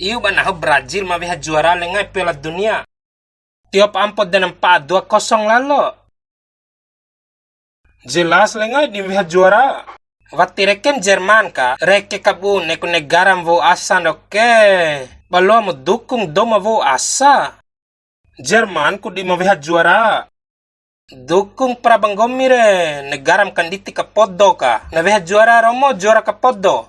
Iyo ba na Brazil mabiha juara lengay Piala Dunia. Tiap ampot dan 4-2-0 lalo. Jelas lengay di mabiha juara. Wati reken Jerman ka, reke kabu neku negaram vo asa noke. Balo mo dukung doma vo asa. Jerman ku di mabiha juara. Dukung prabanggomire, negaram kanditi kapodo ka. Nabiha juara romo juara kapodo.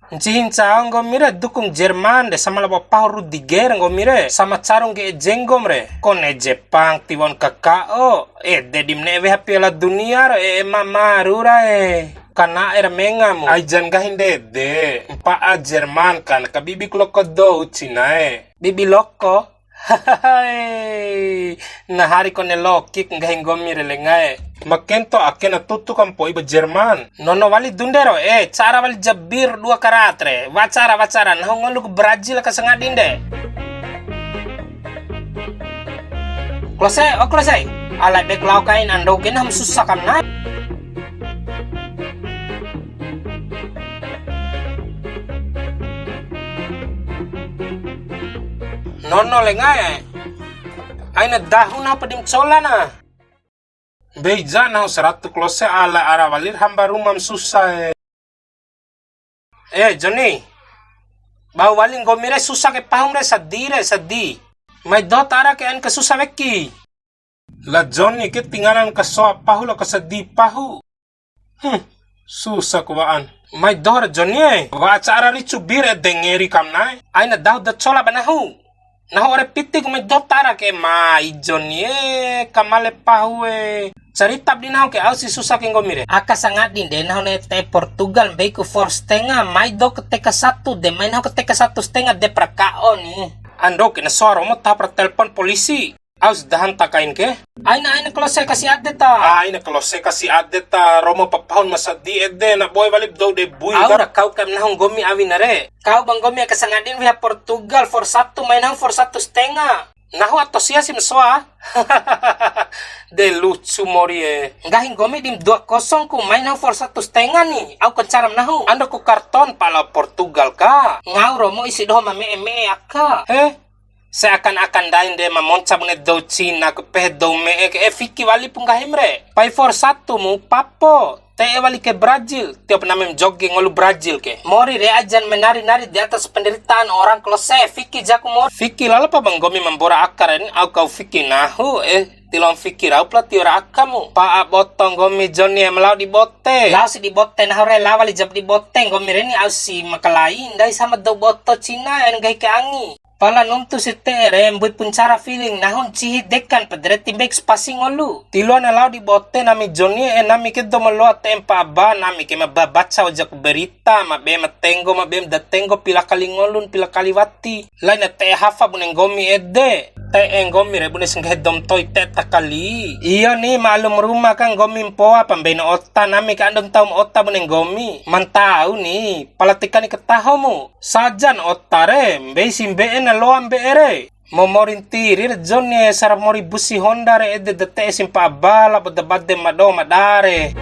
Ncihin caong gomire dukung Jerman de sama labo pahu Rudiger gomire sama carung ge jenggom re. Kone Jepang tiwon kakao. Dedim ne beha Piala Dunia re mama rura Kana menga mo. Aijan gahin de. Paa Jerman kan kabibik loko do Cina Bibi loko. Hahaha. Nahari ko ne lokik ngahin gomire lengae. Makento aken tutukan po iba Jerman. Nono wali dundero cara wali jabir 2 karatre. Wacara nahong lu Brazil ka sangadin de. Klose. Alay bek lau kain ando gen ham susah kam na. Nono lengae. Aina dahun apa dim cola na. Beja na 100 klose ala arawalir hamba rumam susah Johnny. Bau waling gomire susah ke pahung re sadi. May dot ara ke an kasusah weki. La Johnny ke tinganan ka soa pahu la kasadi pahu. Susah kuwaan. May dor Johnny wa acara ricu bir dengeri kam nai. Aina daw da cola banahu. Naho ore pitik may dot ara ke mai Johnny kamale pahu Cerita di naho ke ausi susah ke ngomire. Aka sangat din de naho te Portugal beku for setengah mai do ke teka 1 de main naho ke teka 1,5 de prakao ni. Ando ke na suara mo ta pra telepon polisi. Aus dahan takain ke. Aina klose kasi adeta. Aina klose kasi adeta romo papahon masadi ede na boy walib do de buy. Aura kau kam nahong gomi awi na re. Kau bang gomi ka sangat din via Portugal for 1 main naho for 1,5. Nahu atau sia sim soa. De lucu mori Ngahin gomi dim 2-0 ku main nahu for 1,5 ni. Au kencaram nahu. Ando ku karton pala Portugal ka. Ngau romo isi doh mame aka. Seakan-akan dain de mamonca bune do Cina ke peh do me ke fiki wali pun gahimre. Pai for 1 mu papo. Te wali ke Brazil, tiap namem jogging ngolu Brazil ke. Mori re ajan menari-nari di atas penderitaan orang klose. Fiki jaku mori. Fiki lalu pa bang gomi membora akar ini. Au kau fiki nahu tilong fiki rau pula tiora akamu. Pa botong gomi Johnny melau di bote. Lau si di bote nahu re lawali jab di bote. Gomi reni au si makalain. Dai sama do boto Cina yang gai ke angi. Pala nuntu si tere mbui puncara feeling nahon cihi dekan pedreti bek spasing olu. Tilo na lau di bote nami Johnny nami ke do meloa tempa ba nami ke mababaca ojak berita mabe matenggo mabe datengo pila kali ngolun pila kali wati. Lain na te hafa buneng gomi ede. Te enggomi re bunes ngedom toy te takali. Iyo ni malum rumah kang gomi mpoa pambeno otta nami ka andong taum otta buneng gomi. Mantau ni palatikani ketahomu. Sajan otta re mbei simbe na loam beere. Momorin tirir Johnny sarap mori busi Honda re ede dete simpa bala bodabade mado madare.